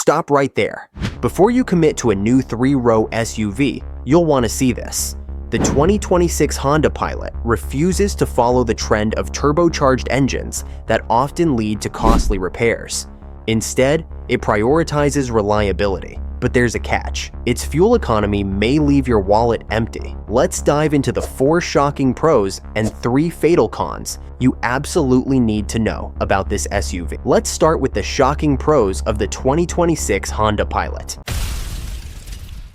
stop right there. Before you commit to a new 3-row SUV, you'll want to see this. The 2026 Honda Pilot refuses to follow the trend of turbocharged engines that often lead to costly repairs. Instead, it prioritizes reliability. But there's a catch. Its fuel economy may leave your wallet empty. Let's dive into the 4 shocking pros and 3 fatal cons you absolutely need to know about this SUV. Let's start with the shocking pros of the 2026 Honda Pilot.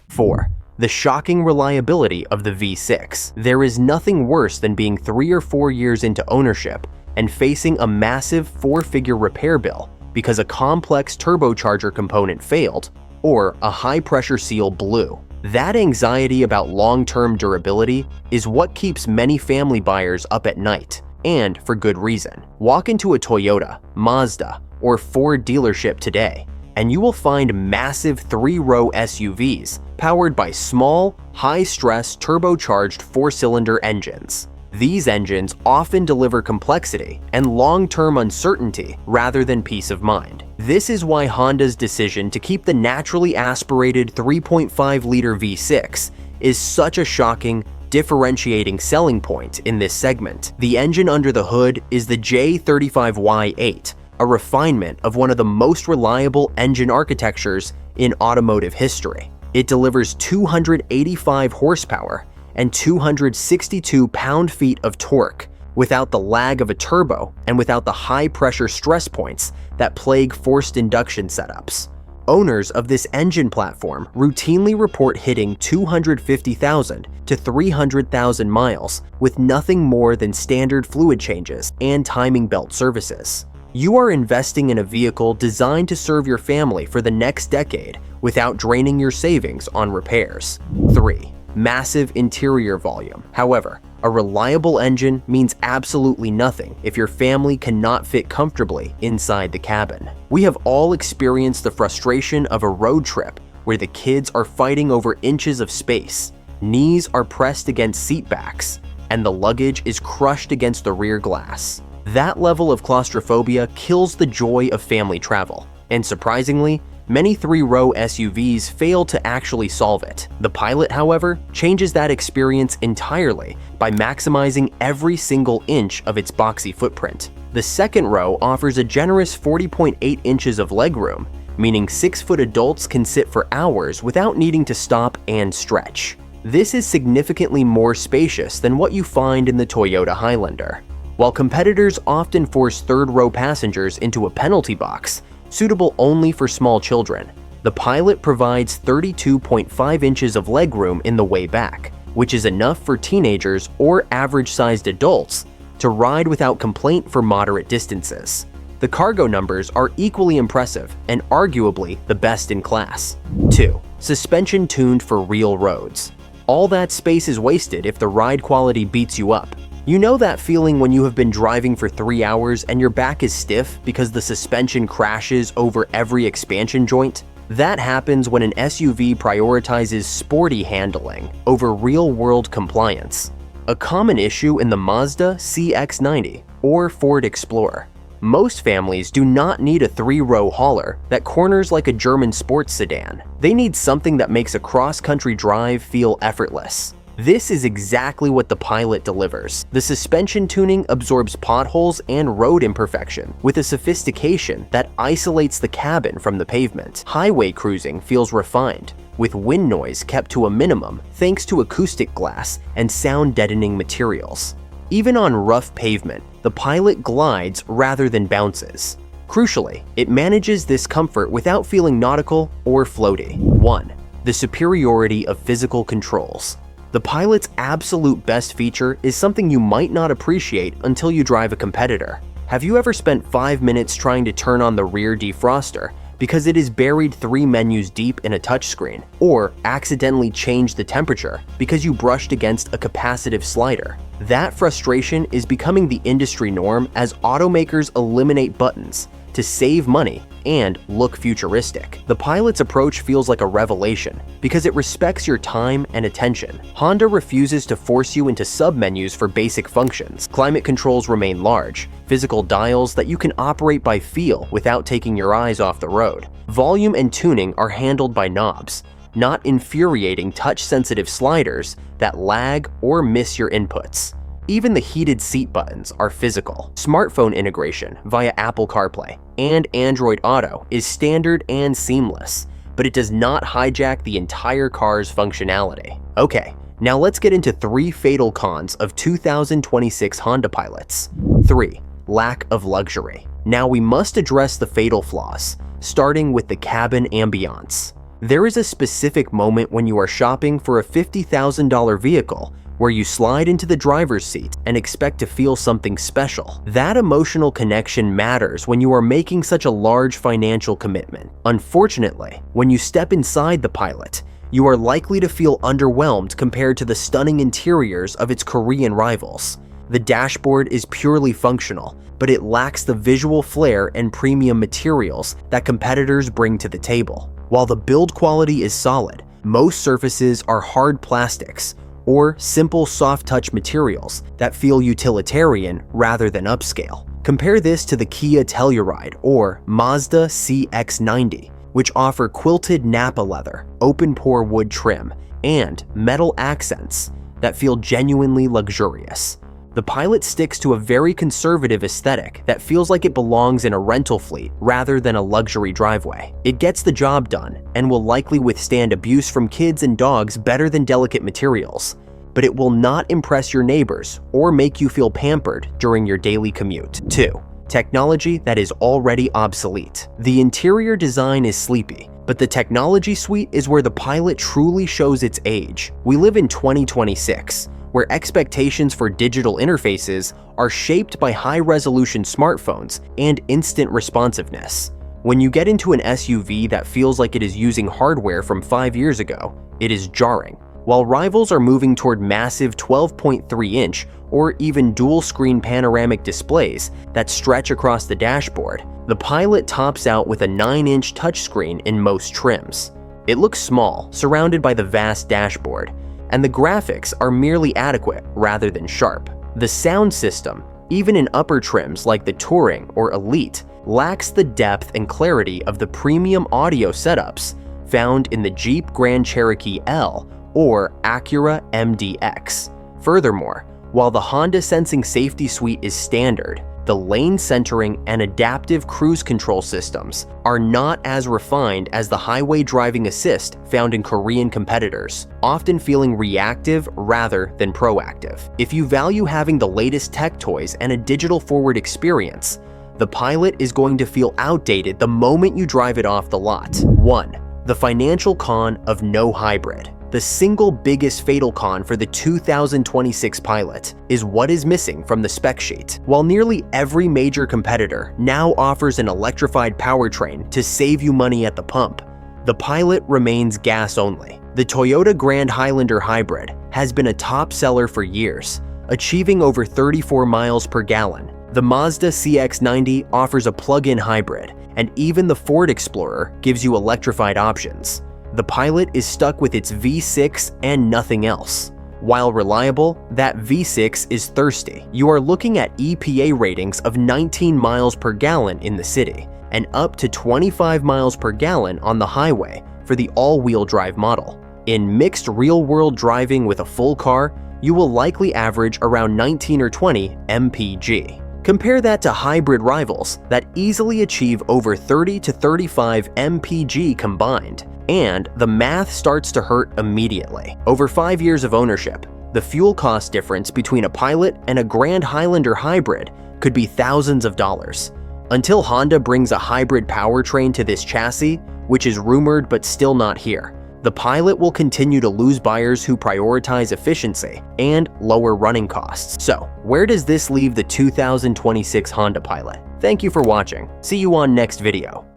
4. The shocking reliability of the V6. There is nothing worse than being 3 or 4 years into ownership and facing a massive 4-figure repair bill because a complex turbocharger component failed or a high-pressure seal blew. That anxiety about long-term durability is what keeps many family buyers up at night, and for good reason. Walk into a Toyota, Mazda, or Ford dealership today, and you will find massive 3-row SUVs powered by small, high-stress turbocharged 4-cylinder engines. These engines often deliver complexity and long-term uncertainty rather than peace of mind. This is why Honda's decision to keep the naturally aspirated 3.5-liter V6 is such a shocking, differentiating selling point in this segment. The engine under the hood is the J35Y8, a refinement of one of the most reliable engine architectures in automotive history. It delivers 285 horsepower and 262 pound-feet of torque without the lag of a turbo and without the high-pressure stress points that plague forced induction setups. Owners of this engine platform routinely report hitting 250,000 to 300,000 miles with nothing more than standard fluid changes and timing belt services. You are investing in a vehicle designed to serve your family for the next decade without draining your savings on repairs. 3. Massive interior volume. However, a reliable engine means absolutely nothing if your family cannot fit comfortably inside the cabin. We have all experienced the frustration of a road trip where the kids are fighting over inches of space, knees are pressed against seat backs, and the luggage is crushed against the rear glass. That level of claustrophobia kills the joy of family travel, and surprisingly, many 3-row SUVs fail to actually solve it. The Pilot, however, changes that experience entirely by maximizing every single inch of its boxy footprint. The second row offers a generous 40.8 inches of legroom, meaning 6-foot adults can sit for hours without needing to stop and stretch. This is significantly more spacious than what you find in the Toyota Highlander. While competitors often force third-row passengers into a penalty box, suitable only for small children, the Pilot provides 32.5 inches of legroom in the way back, which is enough for teenagers or average-sized adults to ride without complaint for moderate distances. The cargo numbers are equally impressive and arguably the best in class. 2. Suspension tuned for real roads. All that space is wasted if the ride quality beats you up. You know that feeling when you have been driving for 3 hours and your back is stiff because the suspension crashes over every expansion joint? That happens when an SUV prioritizes sporty handling over real-world compliance. A common issue in the Mazda CX-90 or Ford Explorer. Most families do not need a 3-row hauler that corners like a German sports sedan. They need something that makes a cross-country drive feel effortless. This is exactly what the Pilot delivers. The suspension tuning absorbs potholes and road imperfection with a sophistication that isolates the cabin from the pavement. Highway cruising feels refined, with wind noise kept to a minimum thanks to acoustic glass and sound-deadening materials. Even on rough pavement, the Pilot glides rather than bounces. Crucially, it manages this comfort without feeling nautical or floaty. 1. The superiority of physical controls. The Pilot's absolute best feature is something you might not appreciate until you drive a competitor. Have you ever spent 5 minutes trying to turn on the rear defroster because it is buried 3 menus deep in a touchscreen, or accidentally changed the temperature because you brushed against a capacitive slider? That frustration is becoming the industry norm as automakers eliminate buttons to save money and look futuristic. The Pilot's approach feels like a revelation because it respects your time and attention. Honda refuses to force you into sub-menus for basic functions. Climate controls remain large, physical dials that you can operate by feel without taking your eyes off the road. Volume and tuning are handled by knobs, not infuriating touch-sensitive sliders that lag or miss your inputs. Even the heated seat buttons are physical. Smartphone integration via Apple CarPlay and Android Auto is standard and seamless, but it does not hijack the entire car's functionality. Okay, now let's get into 3 fatal cons of 2026 Honda Pilots. 3. Lack of luxury. Now we must address the fatal flaws, starting with the cabin ambiance. There is a specific moment when you are shopping for a $50,000 vehicle where you slide into the driver's seat and expect to feel something special. That emotional connection matters when you are making such a large financial commitment. Unfortunately, when you step inside the Pilot, you are likely to feel underwhelmed compared to the stunning interiors of its Korean rivals. The dashboard is purely functional, but it lacks the visual flair and premium materials that competitors bring to the table. While the build quality is solid, most surfaces are hard plastics or simple soft-touch materials that feel utilitarian rather than upscale. Compare this to the Kia Telluride or Mazda CX-90, which offer quilted Nappa leather, open-pore wood trim, and metal accents that feel genuinely luxurious. The Pilot sticks to a very conservative aesthetic that feels like it belongs in a rental fleet rather than a luxury driveway. It gets the job done and will likely withstand abuse from kids and dogs better than delicate materials, but it will not impress your neighbors or make you feel pampered during your daily commute. 2. Technology that is already obsolete. The interior design is sleepy, but the technology suite is where the Pilot truly shows its age. We live in 2026, where expectations for digital interfaces are shaped by high-resolution smartphones and instant responsiveness. When you get into an SUV that feels like it is using hardware from 5 years ago, it is jarring. While rivals are moving toward massive 12.3-inch or even dual-screen panoramic displays that stretch across the dashboard, the Pilot tops out with a 9-inch touchscreen in most trims. It looks small, surrounded by the vast dashboard, and the graphics are merely adequate rather than sharp. The sound system, even in upper trims like the Touring or Elite, lacks the depth and clarity of the premium audio setups found in the Jeep Grand Cherokee L or Acura MDX. Furthermore, while the Honda Sensing Safety Suite is standard, the lane centering and adaptive cruise control systems are not as refined as the highway driving assist found in Korean competitors, often feeling reactive rather than proactive. If you value having the latest tech toys and a digital-forward experience, the Pilot is going to feel outdated the moment you drive it off the lot. 1. The financial con of no hybrid. The single biggest fatal con for the 2026 Pilot is what is missing from the spec sheet. While nearly every major competitor now offers an electrified powertrain to save you money at the pump, the Pilot remains gas only. The Toyota Grand Highlander Hybrid has been a top seller for years, achieving over 34 miles per gallon. The Mazda CX-90 offers a plug-in hybrid, and even the Ford Explorer gives you electrified options. The Pilot is stuck with its V6 and nothing else. While reliable, that V6 is thirsty. You are looking at EPA ratings of 19 miles per gallon in the city and up to 25 miles per gallon on the highway for the all-wheel drive model. In mixed real-world driving with a full car, you will likely average around 19 or 20 mpg. Compare that to hybrid rivals that easily achieve over 30 to 35 mpg combined, and the math starts to hurt immediately. Over 5 years of ownership, the fuel cost difference between a Pilot and a Grand Highlander hybrid could be thousands of dollars. Until Honda brings a hybrid powertrain to this chassis, which is rumored but still not here, the Pilot will continue to lose buyers who prioritize efficiency and lower running costs. So, where does this leave the 2026 Honda Pilot? Thank you for watching. See you on next video.